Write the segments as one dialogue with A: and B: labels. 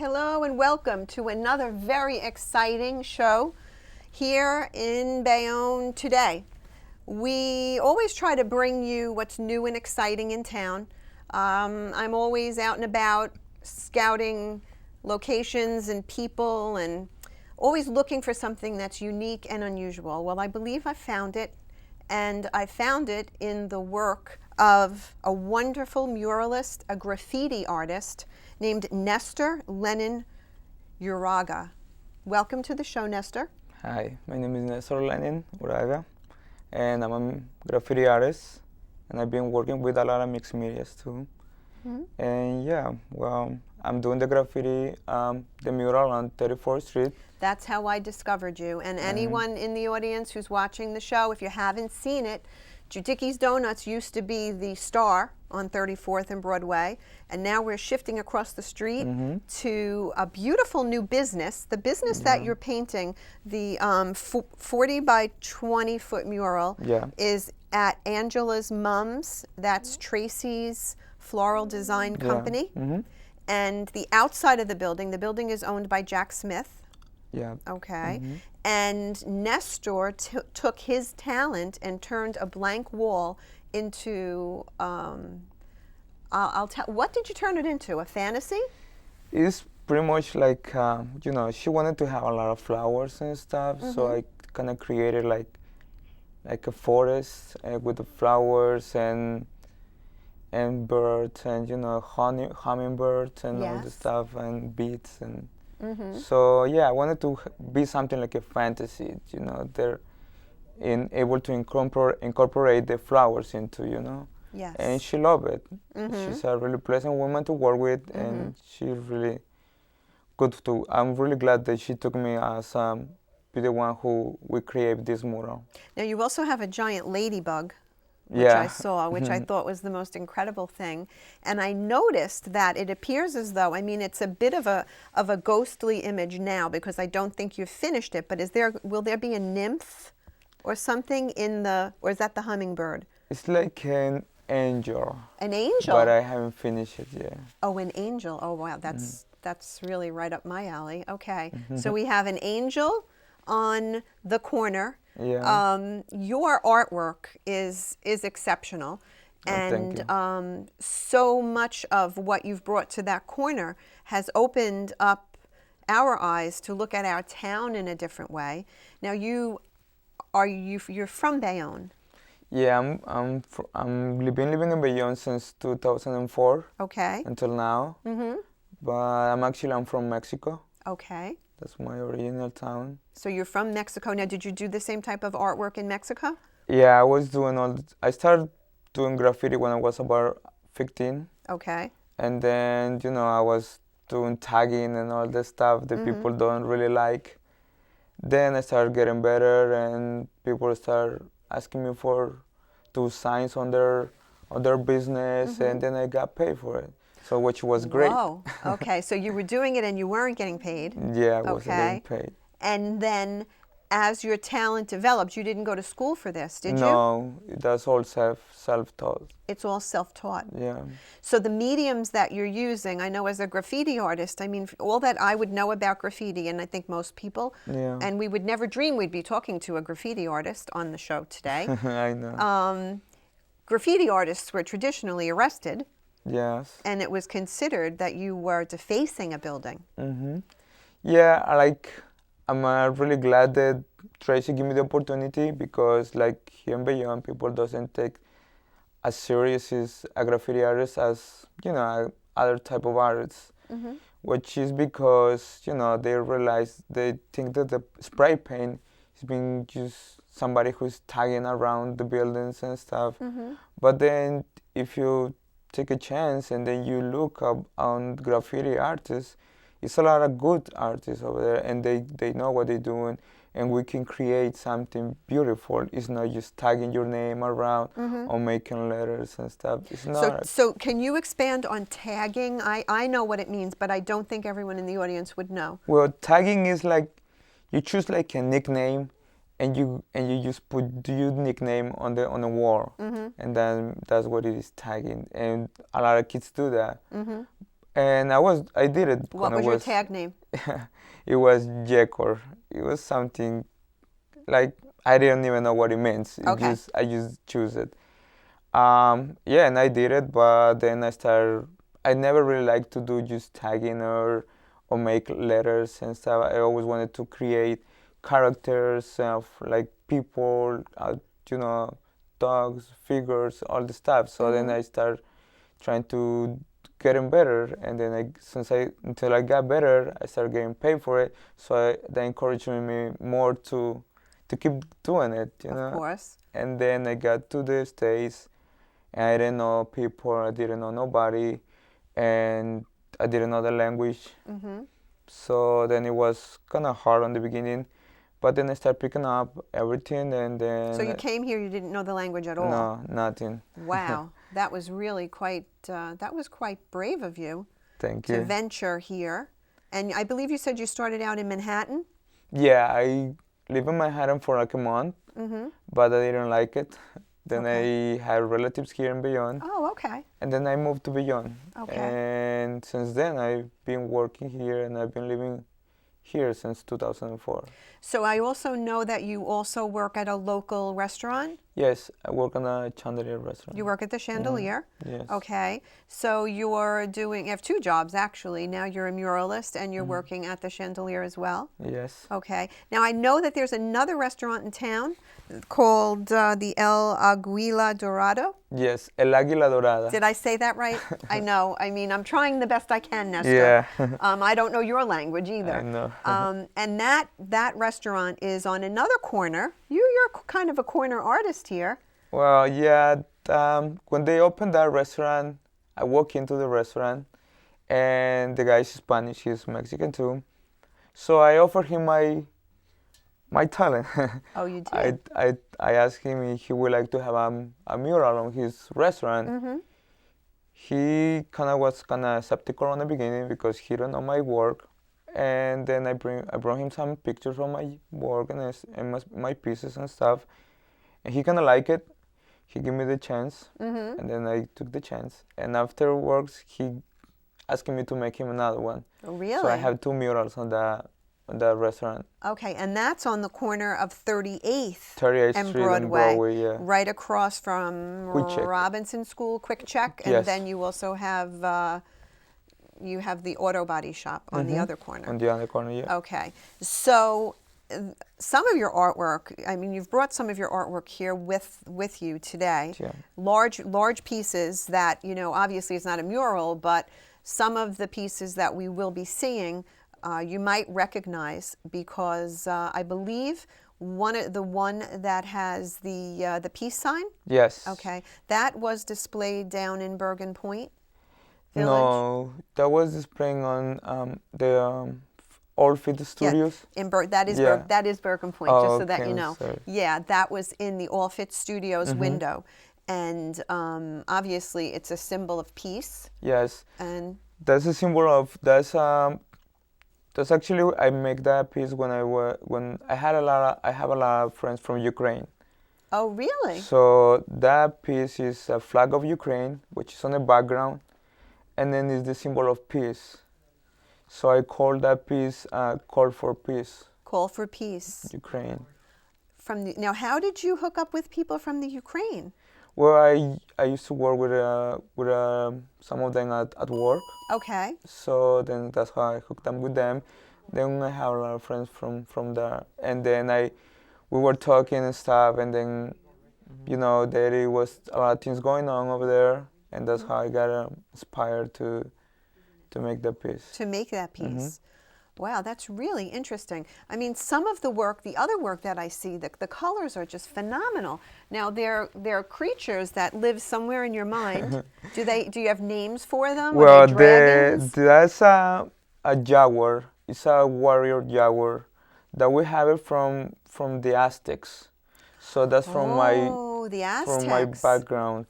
A: Hello and welcome to another very exciting show here in Bayonne today. We always try to bring you what's new and exciting in town. I'm always out and about scouting locations and people and always looking for something that's unique and unusual. Well, I believe I found it, and I found it in the work of a wonderful muralist, a graffiti artist named Nestor Uraga. Welcome to the show, Nestor.
B: Hi, my name is Nestor Uraga, and I'm a graffiti artist, and I've been working with a lot of mixed medias too.
A: Mm-hmm.
B: And yeah, well, I'm doing the graffiti, the mural on 34th Street.
A: That's how I discovered you. And anyone in the audience who's watching the show, if you haven't seen it, Judicki's Donuts used to be the star on 34th and Broadway, and now we're shifting across the street to a beautiful new business. The business that you're painting, the 40 by 20 foot mural, is at Angela's Mums. That's Tracy's floral design company. And the outside of the building is owned by Jack Smith.
B: Yeah.
A: Okay. And Nestor took his talent and turned a blank wall into, what did you turn it into? A fantasy?
B: It's pretty much like, she wanted to have a lot of flowers and stuff, so I kind of created like a forest with the flowers and birds and, hummingbirds and all the stuff and bees and so yeah, I wanted to be something like a fantasy, they're able to incorporate the flowers into,
A: Yes.
B: And she loved it. She's a really pleasant woman to work with, and she's really good too. I'm really glad that she took me as be the one who will create this mural.
A: Now you also have a giant ladybug, which I saw, which I thought was the most incredible thing. And I noticed that it appears as though, it's a bit of a ghostly image now because I don't think you've finished it, but will there be a nymph or something or is that the hummingbird?
B: It's like an angel.
A: An angel?
B: But I haven't finished it yet.
A: Oh, an angel. Oh, wow. That's really right up my alley. Okay. So we have an angel on the corner.
B: Yeah.
A: Your artwork is exceptional, and
B: thank you.
A: So much of what you've brought to that corner has opened up our eyes to look at our town in a different way. Now, you're from Bayonne.
B: Yeah, I'm living in Bayonne since 2004.
A: Okay.
B: Until now. But I'm from Mexico.
A: Okay.
B: That's my original town.
A: So you're from Mexico. Now, did you do the same type of artwork in Mexico?
B: Yeah, I was doing I started doing graffiti when I was about 15.
A: Okay.
B: And then, I was doing tagging and all this stuff that people don't really like. Then I started getting better, and people start asking me for do signs on their business, and then I got paid for it. So which was great.
A: Oh, okay. So you were doing it and you weren't getting paid.
B: Yeah, I wasn't getting paid.
A: And then as your talent developed, you didn't go to school for this, did you?
B: No, that's all self-taught.
A: It's all self-taught.
B: Yeah.
A: So the mediums that you're using, I know as a graffiti artist, all that I would know about graffiti, and I think most people, and we would never dream we'd be talking to a graffiti artist on the show today.
B: I know.
A: Graffiti artists were traditionally arrested.
B: Yes.
A: And it was considered that you were defacing a building.
B: Yeah, I'm really glad that Tracy gave me the opportunity because here in Bayonne, people doesn't take as serious as a graffiti artist as, other type of artists. Which is because, they think that the spray paint is being used somebody who's tagging around the buildings and stuff. But then if you take a chance and then you look up on graffiti artists, it's a lot of good artists over there, and they know what they're doing, and we can create something beautiful. It's not just tagging your name around or making letters and stuff. It's not.
A: So can you expand on tagging? I know what it means, but I don't think everyone in the audience would know.
B: Well, tagging is you choose a nickname, and you just put your nickname on the wall, and then that's what it is, tagging. And a lot of kids do that. And I did it
A: What
B: when I
A: was your
B: was,
A: tag name?
B: it was Jekor. It was something like I didn't even know what it means.
A: Okay.
B: I just choose it. Yeah, and I did it, but then I never really liked to do just tagging or make letters and stuff. I always wanted to create characters of like people, you know, dogs, figures, all the stuff. So then I started trying to getting better, and then until I got better, I started getting paid for it. So that encouraged me more to keep doing it, you know.
A: Of course.
B: And then I got to the States, and I didn't know people, I didn't know nobody, and I didn't know the language. So then it was kind of hard on the beginning, but then I started picking up everything, and then
A: So you came here, you didn't know the language at all?
B: no, nothing.
A: Wow, that was really that was quite brave of you
B: Thank
A: to
B: you.
A: venture here. And I believe you said you started out in Manhattan?
B: Yeah, I lived in Manhattan for like a month, but I didn't like it. Then
A: Okay.
B: I had relatives here in Bayonne,
A: Oh, okay.
B: and then I moved to Bayonne.
A: Okay.
B: And since then, I've been working here, and I've been living here since 2004.
A: So I also know that you also work at a local restaurant.
B: Yes, I work on a chandelier restaurant.
A: You work at the Chandelier.
B: Yes.
A: Okay. So you have two jobs actually. Now you're a muralist and you're working at the Chandelier as well.
B: Yes.
A: Okay. Now I know that there's another restaurant in town called the El Aguila Dorado.
B: Yes, El Águila Dorada.
A: Did I say that right? I know. I mean, I'm trying the best I can, Nestor.
B: Yeah.
A: I don't know your language either.
B: I know.
A: And that restaurant is on another corner. You're kind of a corner artist here.
B: Well, yeah. When they opened that restaurant, I walk into the restaurant, and the guy's Spanish. He's Mexican too. So I offered him my talent.
A: Oh, you did?
B: I asked him if he would like to have a mural on his restaurant. He was kind of skeptical on the beginning because he don't know my work, and then I brought him some pictures of my work and my pieces and stuff, and he kind of liked it. He gave me the chance, and then I took the chance. And afterwards, he asked me to make him another one.
A: Really?
B: So I have two murals on the restaurant.
A: Okay, and that's on the corner of 38th
B: 38th
A: and
B: Street
A: Broadway,
B: and Broadway, yeah.
A: right across from
B: Quick Check.
A: Robinson School, Quick Check, and
B: Yes.
A: then you also have the auto body shop on the other corner.
B: On the other corner, yeah.
A: Okay, so some of your artwork, I mean, you've brought some of your artwork here with you today.
B: Yeah.
A: Large pieces that, obviously it's not a mural, but some of the pieces that we will be seeing, you might recognize because I believe the one that has the peace sign.
B: Yes.
A: Okay, that was displayed down in Bergen Point Village.
B: No, that was displaying on the All Fit Studios.
A: Yeah,
B: Yeah.
A: that is Bergen Point,
B: Oh,
A: just so that
B: okay,
A: you know.
B: sorry.
A: Yeah, that was in the All Fit Studios window, and obviously it's a symbol of peace.
B: Yes.
A: And
B: That's a symbol of that's actually I make that piece when I have a lot of friends from Ukraine.
A: oh, really?
B: So that piece is a flag of Ukraine, which is on the background, and then is the symbol of peace. So I call that piece "Call for Peace."
A: Call for peace.
B: Ukraine.
A: Now, how did you hook up with people from the Ukraine?
B: Well, I used to work with some of them at work.
A: Okay.
B: So then that's how I hooked up with them. Then I have a lot of friends from there, and then we were talking and stuff, and then there was a lot of things going on over there, and that's how I got inspired to make that piece.
A: To make that piece. Wow, that's really interesting. I mean, some of the other work that I see, the colors are just phenomenal. Now, they're creatures that live somewhere in your mind. Do you have names for them?
B: Well,
A: Are they dragons?
B: that's a jaguar. It's a warrior jaguar that we have it from the Aztecs. So that's
A: the
B: from
A: Aztecs.
B: my background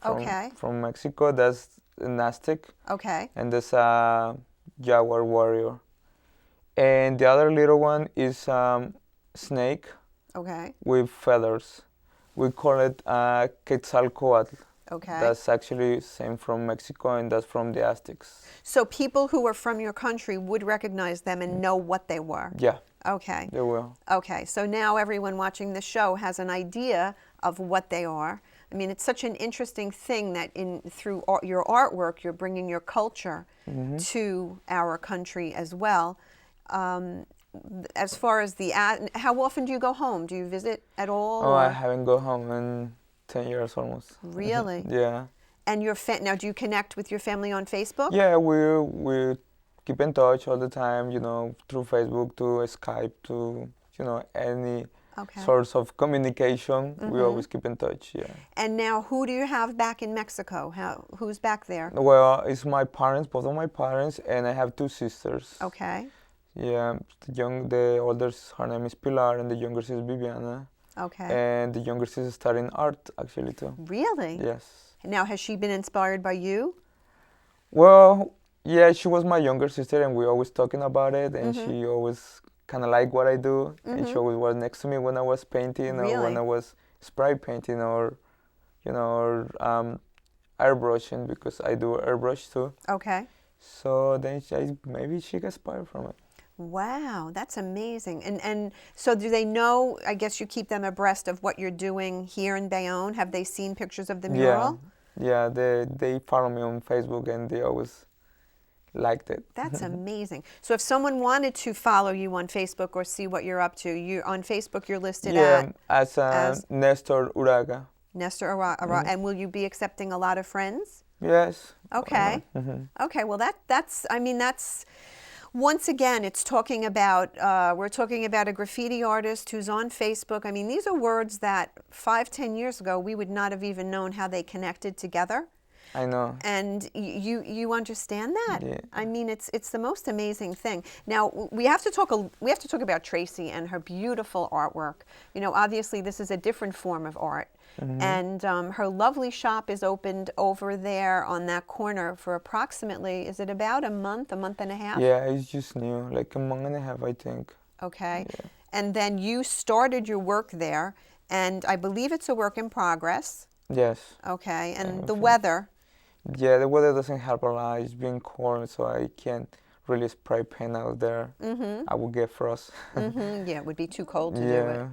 B: from Mexico. That's an Aztec.
A: Okay.
B: And there's a jaguar warrior. And the other little one is snake
A: Okay.
B: with feathers. We call it Quetzalcoatl.
A: Okay.
B: That's actually same from Mexico, and that's from the Aztecs.
A: So people who are from your country would recognize them and know what they were?
B: Yeah,
A: Okay.
B: they will.
A: Okay, so now everyone watching the show has an idea of what they are. I mean, it's such an interesting thing that through your artwork, you're bringing your culture to our country as well. As far as how often do you go home? Do you visit at all?
B: Oh, I haven't go home in 10 years almost.
A: Really?
B: Yeah.
A: And now, do you connect with your family on Facebook?
B: Yeah, we keep in touch all the time, through Facebook, to Skype, to, any source of communication. We always keep in touch, yeah.
A: And now, who do you have back in Mexico? Who's back there?
B: Well, it's my parents, both of my parents, and I have two sisters.
A: Okay.
B: Yeah, the oldest, her name is Pilar, and the youngest is Viviana.
A: Okay.
B: And the youngest is studying art, actually, too.
A: Really?
B: Yes.
A: Now, has she been inspired by you?
B: Well, yeah, she was my younger sister, and we always talking about it, and she always kind of liked what I do, and she always was next to me when I was painting,
A: Really?
B: or when I was spray painting, or, airbrushing, because I do airbrush too.
A: Okay.
B: So then maybe she got inspired from it.
A: Wow, that's amazing. And so do they know, I guess you keep them abreast of what you're doing here in Bayonne? Have they seen pictures of the mural?
B: Yeah, they follow me on Facebook, and they always liked it.
A: That's amazing. So if someone wanted to follow you on Facebook or see what you're up to, on Facebook you're listed
B: as Nestor Uraga.
A: Nestor Uraga. And will you be accepting a lot of friends?
B: Yes.
A: Okay. Okay, well that's once again, it's talking about, we're talking about a graffiti artist who's on Facebook. I mean, these are words that 5-10 years ago, we would not have even known how they connected together.
B: I know.
A: And you understand that?
B: Yeah.
A: I mean, it's the most amazing thing. Now, we have to talk about Tracy and her beautiful artwork. Obviously, this is a different form of art. And her lovely shop is opened over there on that corner for approximately, is it about a month and a half?
B: Yeah, it's just new, like a month and a half, I think.
A: Okay.
B: Yeah.
A: And then you started your work there, and I believe it's a work in progress.
B: Yes.
A: Okay. And the weather.
B: Yeah, the weather doesn't help a lot. It's been cold, so I can't really spray paint out there. I will get frost.
A: Yeah, it would be too cold to do it.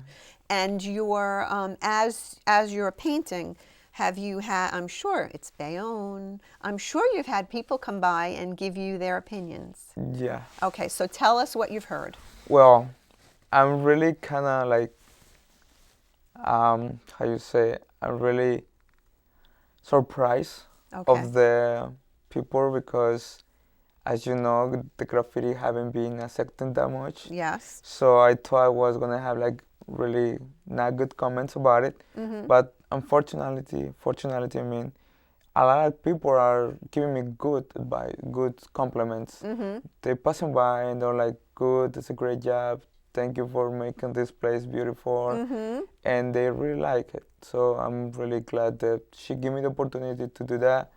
A: And you're, as you're painting, have you had, I'm sure it's Bayonne, I'm sure you've had people come by and give you their opinions.
B: Yeah.
A: Okay, so tell us what you've heard.
B: Well, I'm really kind of like, I'm really surprised of the people, because, as you know, the graffiti haven't been accepted that much.
A: Yes.
B: So I thought I was going to have like really not good comments about it. But unfortunately, I mean, a lot of people are giving me good advice, good compliments. They're passing by and they're like, good, it's a great job. Thank you for making this place beautiful. And they really like it. So I'm really glad that she gave me the opportunity to do that.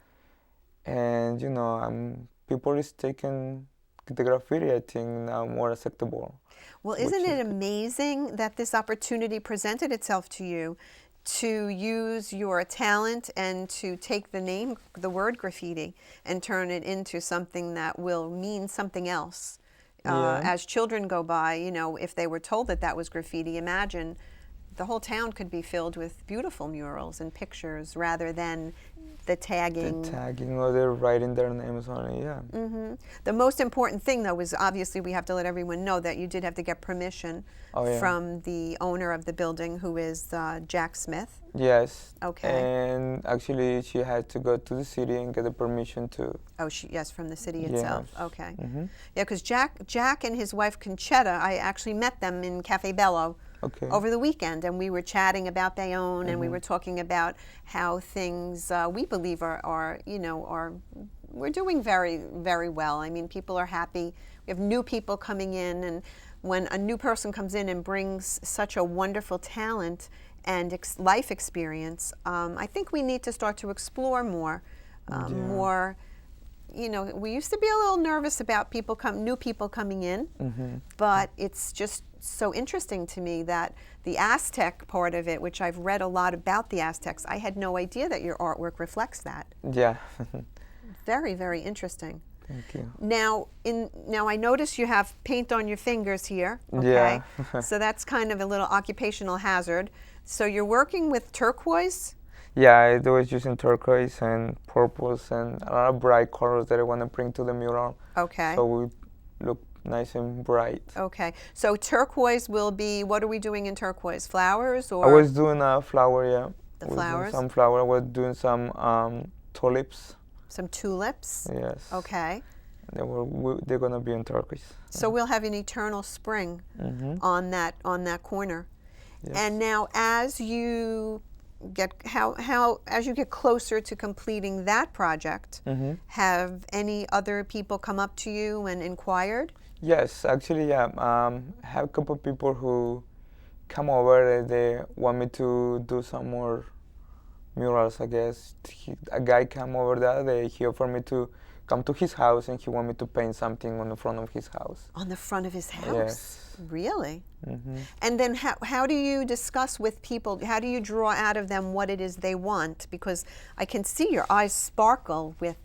B: And, people is taking the graffiti, I think, now more acceptable.
A: Well, isn't it amazing that this opportunity presented itself to you to use your talent and to take the word graffiti, and turn it into something that will mean something else? As children go by, if they were told that was graffiti, imagine the whole town could be filled with beautiful murals and pictures rather than the tagging.
B: Or they're writing their names on it, yeah.
A: The most important thing, though, is obviously we have to let everyone know that you did have to get permission from the owner of the building, who is Jack Smith.
B: Yes.
A: Okay.
B: And actually, she had to go to the city and get the permission to.
A: Oh, yes, from the city itself.
B: Yes.
A: Okay. Yeah, because Jack and his wife Conchetta, I actually met them in Cafe Bello.
B: Okay.
A: Over the weekend, and we were chatting about Bayonne, and we were talking about how things we believe are we're doing very, very well. I mean, people are happy. We have new people coming in, and when a new person comes in and brings such a wonderful talent and life experience, I think we need to start to explore more you know, we used to be a little nervous about new people coming in, but it's just so interesting to me that the Aztec part of it, which I've read a lot about the Aztecs, I had no idea that your artwork reflects that.
B: Yeah.
A: Very, very interesting.
B: Thank you.
A: Now I notice you have paint on your fingers here. Okay,
B: Yeah.
A: so that's kind of a little occupational hazard. So you're working with turquoise.
B: Yeah, I was using turquoise and purples and a lot of bright colors that I want to bring to the mural.
A: Okay.
B: So we look nice and bright.
A: Okay, so turquoise will be, what are we doing in turquoise? Flowers or?
B: I was doing a flower, yeah.
A: The
B: Was doing
A: flowers?
B: some flower. I was doing some tulips.
A: Some tulips?
B: Yes.
A: Okay.
B: They're gonna be in turquoise.
A: So we'll have an eternal spring on that corner.
B: Yes.
A: And now as you get as you get closer to completing that project, have any other people come up to you and inquired?
B: Yes, actually, yeah. I have a couple of people who come over and they want me to do some more murals, I guess. A guy came over the other day, he offered me to come to his house and he wanted me to paint something on the front of his house.
A: On the front of his house?
B: Yes.
A: Really? And then how do you discuss with people, how do you draw out of them what it is they want? Because I can see your eyes sparkle with,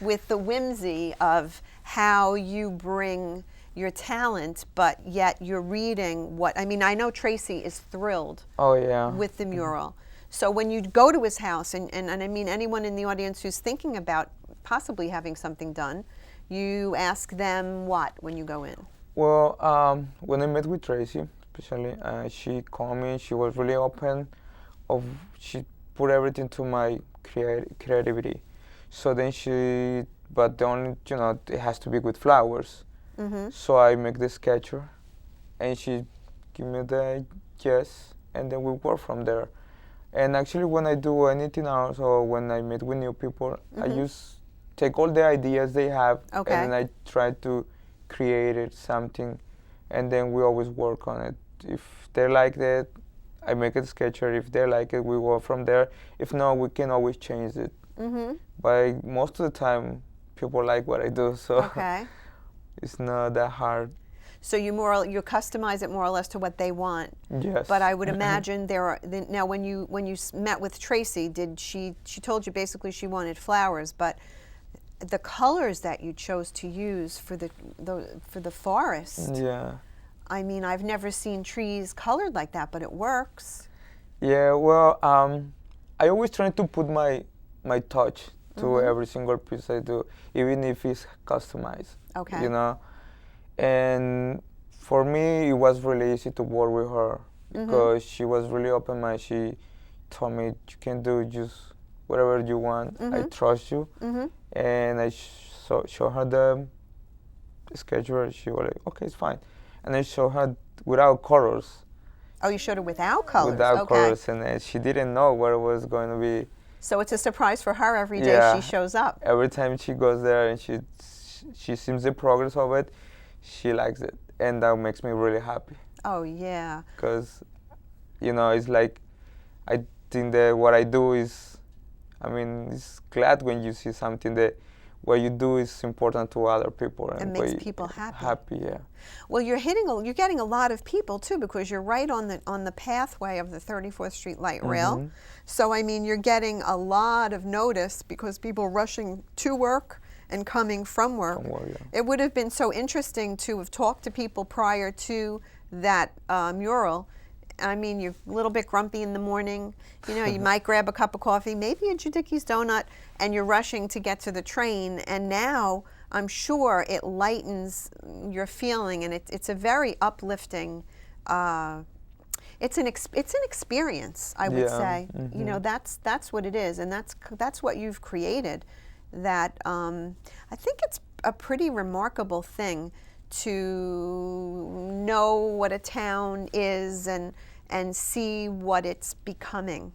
A: with the whimsy of how you bring your talent, but yet you're reading what, I mean, I know Tracy is thrilled with the mural. So when you go to his house, and I mean anyone in the audience who's thinking about possibly having something done, you ask them what when you go in?
B: Well, when I met with Tracy, especially, she called me, she was really open, she put everything to my creativity. So then but the only, you know, it has to be with flowers. So I make the sketcher, and she give me the yes, and then we work from there. And actually, when I do anything else, or when I meet with new people, I take all the ideas they have, and then I try to create something, and then we always work on it. If they like it, I make a sketcher. If they like it, we work from there. If not, we can always change it. But most of the time, people like what I do, so it's not that hard.
A: So you customize it more or less to what they want.
B: Yes.
A: But I would imagine now when you met with Tracy, she told you basically she wanted flowers, but the colors that you chose to use for the forest.
B: Yeah.
A: I mean, I've never seen trees colored like that, but it works.
B: Yeah. Well, I always try to put my touch to every single piece I do, even if it's customized.
A: Okay.
B: You know. And for me, it was really easy to work with her because she was really open-minded. She told me, you can do just whatever you want. I trust you. And I show her the schedule. She was like, okay, it's fine. And I showed her without colors.
A: Oh, you showed her without colors?
B: Without colors, and she didn't know what it was going to be.
A: So it's a surprise for her every day she shows up.
B: Every time she goes there and she sees the progress of it, she likes it, and that makes me really happy.
A: Oh, yeah.
B: Because, you know, it's like, I think that what I do is, I mean, it's glad when you see something that what you do is important to other people.
A: And makes people happy.
B: Happy, yeah.
A: Well, you're getting a lot of people, too, because you're right on the pathway of the 34th Street Light Rail. So, I mean, you're getting a lot of notice because people are rushing to work and coming from work. It would have been so interesting to have talked to people prior to that mural. I mean, you're a little bit grumpy in the morning. You know, you might grab a cup of coffee, maybe a Judicki's donut, and you're rushing to get to the train. And now, I'm sure it lightens your feeling, and it's a very uplifting. It's an experience, I would say. You know, that's what it is, and that's what you've created. That I think it's a pretty remarkable thing to know what a town is and see what it's becoming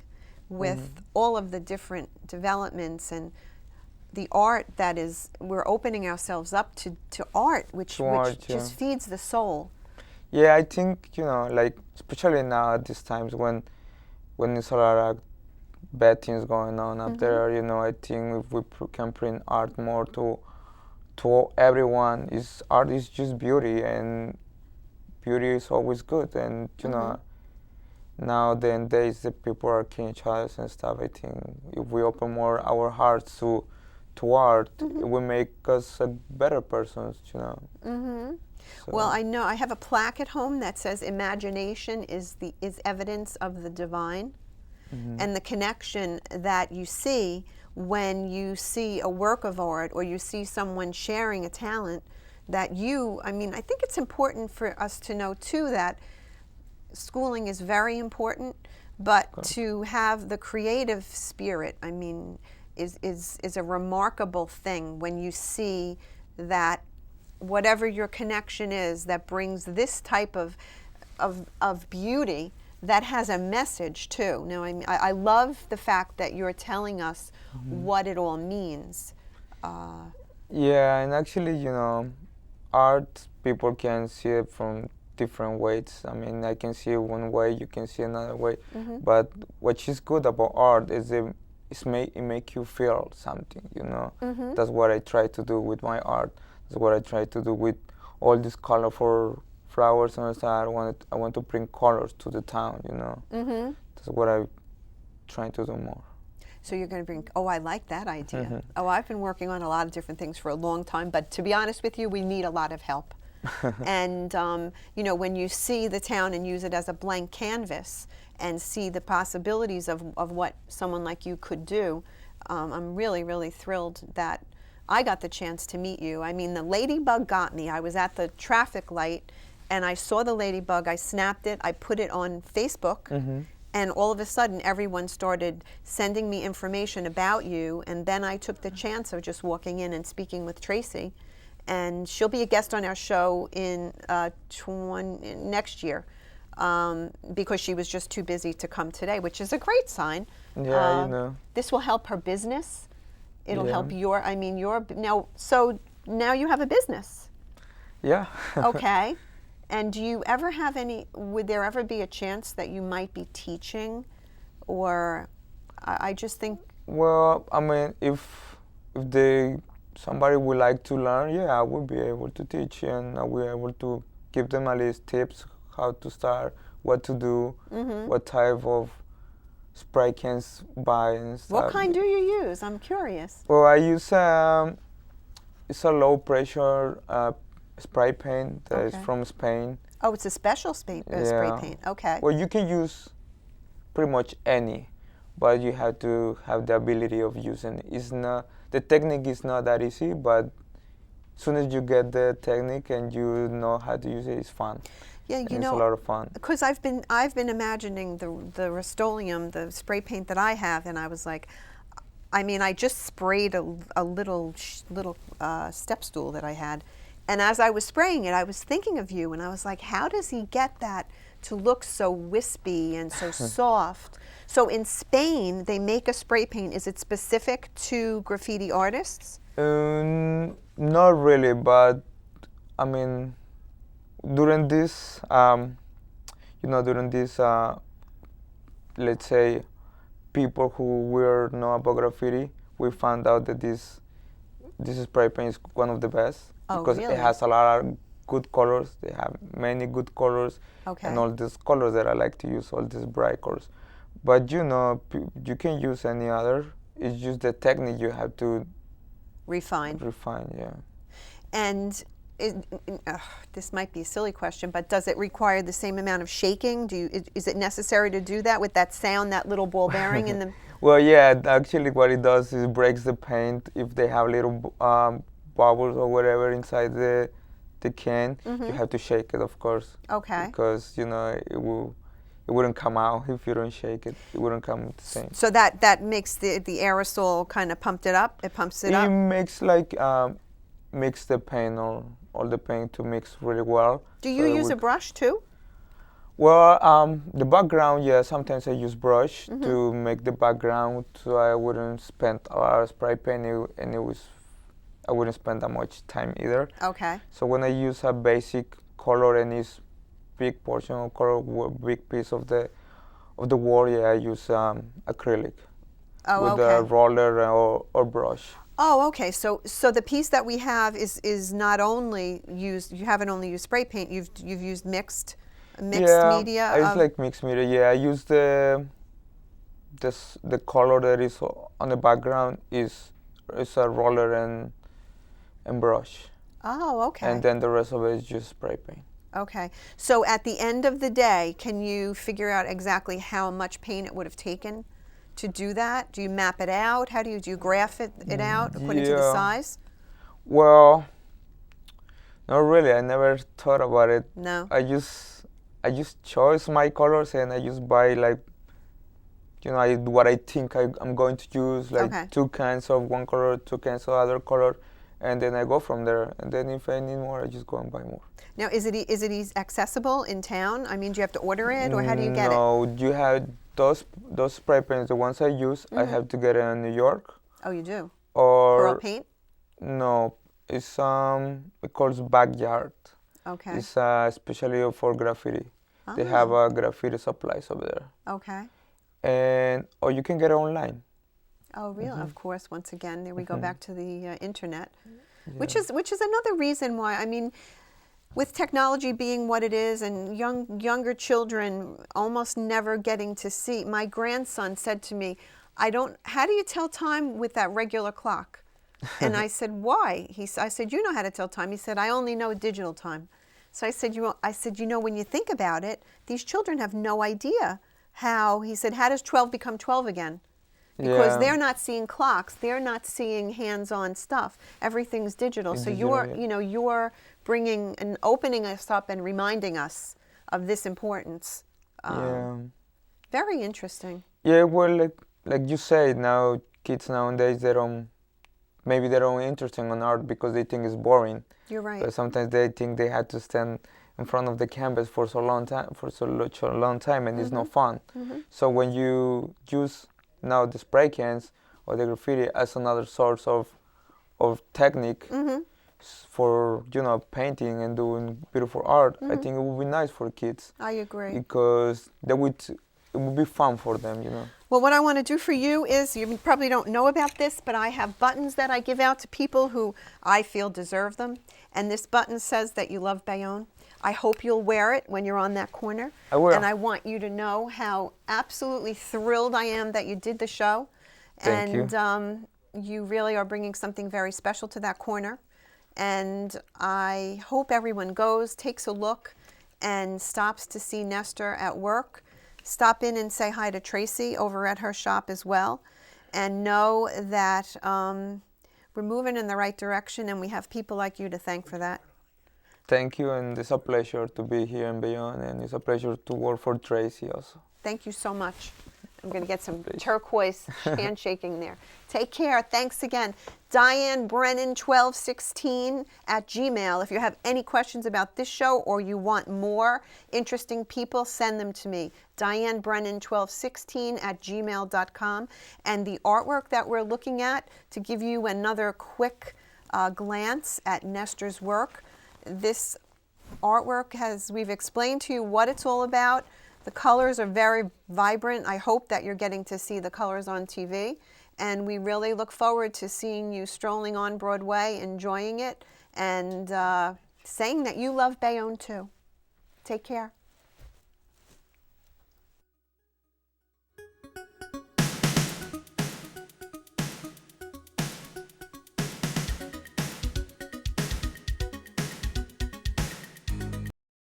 A: with all of the different developments and the art that is, we're opening ourselves up to art, which just feeds the soul.
B: Yeah, I think, you know, like, especially now at these times when Nestor Uraga bad things going on up there. You know, I think if we can bring art more to everyone, is art is just beauty, and beauty is always good. And you know, nowadays the people are killing each other and stuff. I think if we open more our hearts to art, it will make us a better persons. You know. So.
A: Well, I know I have a plaque at home that says imagination is evidence of the divine. And the connection that you see when you see a work of art or you see someone sharing a talent that I mean, I think it's important for us to know too that schooling is very important, but to have the creative spirit, I mean, is a remarkable thing when you see that whatever your connection is that brings this type of beauty that has a message too. Now, I love the fact that you're telling us what it all means.
B: Yeah, and actually, you know, art, people can see it from different ways. I mean, I can see it one way, you can see another way. But what is good about art is it make you feel something, you know. That's what I try to do with my art. That's what I try to do with all these colorful flowers and stuff. I want to bring colors to the town, you know. That's what I'm trying to do more.
A: So you're going to bring, I like that idea. I've been working on a lot of different things for a long time, but to be honest with you, we need a lot of help. And, you know, when you see the town and use it as a blank canvas and see the possibilities of what someone like you could do, I'm really, really thrilled that I got the chance to meet you. I mean, the ladybug got me. I was at the traffic light and I saw the ladybug, I snapped it, I put it on Facebook, and all of a sudden everyone started sending me information about you, and then I took the chance of just walking in and speaking with Tracy, and she'll be a guest on our show in next year, because she was just too busy to come today, which is a great sign.
B: Yeah, you know.
A: This will help her business. It'll help so now you have a business.
B: Yeah.
A: Okay. And do you ever have would there ever be a chance that you might be teaching? Or I just think...
B: Well, I mean, if somebody would like to learn, yeah, I would be able to teach, and I will be able to give them at least tips, how to start, what to do, what type of spray cans buy and stuff.
A: What kind do you use? I'm curious.
B: Well, I use it's a low pressure spray paint that is from Spain.
A: Oh, it's a special spray paint. Okay.
B: Well, you can use pretty much any, but you have to have the ability of using it. The technique is not that easy, but as soon as you get the technique and you know how to use it, it's fun.
A: Yeah,
B: you know, it's a lot of fun.
A: Because I've been imagining the Rust-Oleum, the spray paint that I have, and I was like, I mean, I just sprayed a little step stool that I had. And as I was spraying it, I was thinking of you, and I was like, how does he get that to look so wispy and so soft? So in Spain, they make a spray paint. Is it specific to graffiti artists?
B: Not really, but I mean, during this, let's say, people who were know about graffiti, we found out that this spray paint is one of the best. Because
A: really?
B: It has a lot of good colors. They have many good colors, and all these colors that I like to use, all these bright colors. But you know, you can use any other. It's just the technique you have to
A: refine.
B: Yeah.
A: And this might be a silly question, but does it require the same amount of shaking? Is it necessary to do that with that sound, that little ball bearing in the?
B: Well, yeah. Actually, what it does is breaks the paint if they have little bubbles or whatever inside the can. You have to shake it, of course.
A: Okay.
B: Because you know it wouldn't come out if you don't shake it. It wouldn't come the same.
A: So that makes the aerosol kind of pumped it up. It pumps it up.
B: It makes like mix the paint all the paint to mix really well.
A: Do you use a brush too?
B: Well, the background, yeah. Sometimes I use brush to make the background, so I wouldn't spend a lot of spray paint, and I wouldn't spend that much time either.
A: Okay.
B: So when I use a basic color and it's big portion of color, big piece of the wall, yeah, I use acrylic.
A: Oh,
B: with
A: okay.
B: a roller or brush.
A: Oh, okay. So the piece that we have is not only used. You haven't only used spray paint. You've used mixed
B: Yeah,
A: media
B: I use
A: of.
B: like mixed media. Yeah, I use the color that is on the background is a roller and brush,
A: Oh,
B: and
A: okay.
B: then the rest of it is just spray paint.
A: Okay. So at the end of the day, can you figure out exactly how much paint it would have taken to do that? Do you map it out? How do you graph it out according to the
B: Yeah.
A: size?
B: Well, not really. I never thought about it.
A: No.
B: I just choose my colors and I just buy like what I think I'm going to use, like
A: Okay.
B: two cans of one color, two cans of other color, and then I go from there. And then if I need more, I just go and buy more.
A: Now, is it accessible in town? I mean, do you have to order it, or how do you get it?
B: No, you have those spray paints, the ones I use, I have to get it in New York.
A: Oh, you do? Pearl
B: Or
A: paint?
B: no, it's it calls Backyard.
A: Okay.
B: It's especially for graffiti. They have
A: Oh,
B: graffiti supplies over there.
A: okay.
B: And or you can get it online.
A: Oh, really? Of course. Once again, there we go back to the internet, which
B: Yeah.
A: is another reason why. I mean, with technology being what it is, and younger children almost never getting to see. My grandson said to me, "I don't. How do you tell time with that regular clock?" And I said, "Why?" I said, "You know how to tell time." He said, "I only know digital time." So I said, when you think about it, these children have no idea how." He said, "How does 12 become 12 again?" Because
B: Yeah.
A: they're not seeing clocks, they're not seeing hands-on stuff. Everything's digital.
B: It's
A: So
B: digital, yeah.
A: you're bringing and opening us up and reminding us of this importance.
B: Yeah.
A: Very interesting.
B: Yeah, well, like you said, now kids nowadays maybe they don't interested in art because they think it's boring.
A: You're right.
B: But sometimes they think they had to stand in front of the canvas for so long time, a long time, and it's not fun. So when you use now the spray cans or the graffiti as another source of technique for painting and doing beautiful art, I think it would be nice for kids
A: I agree.
B: because it would be fun for them.
A: Well, what I want to do for you is, you probably don't know about this, but I have buttons that I give out to people who I feel deserve them. And this button says that you love Bayonne. I hope you'll wear it when you're on that corner.
B: I will.
A: And I want you to know how absolutely thrilled I am that you did the show.
B: Thank you.
A: And you really are bringing something very special to that corner. And I hope everyone goes, takes a look, and stops to see Nestor at work. Stop in and say hi to Tracy over at her shop as well. And know that we're moving in the right direction, and we have people like you to thank for that.
B: Thank you, and it's a pleasure to be here in Bayonne, and it's a pleasure to work for Tracy also.
A: Thank you so much. I'm going to get some turquoise handshaking there. Take care. Thanks again. Diane Brennan 1216 at Gmail. If you have any questions about this show or you want more interesting people, send them to me. Diane Brennan 1216 at gmail.com. And the artwork that we're looking at, to give you another quick glance at Nestor's work, this artwork we've explained to you what it's all about. The colors are very vibrant. I hope that you're getting to see the colors on TV. And we really look forward to seeing you strolling on Broadway, enjoying it, and saying that you love Bayonne too. Take care.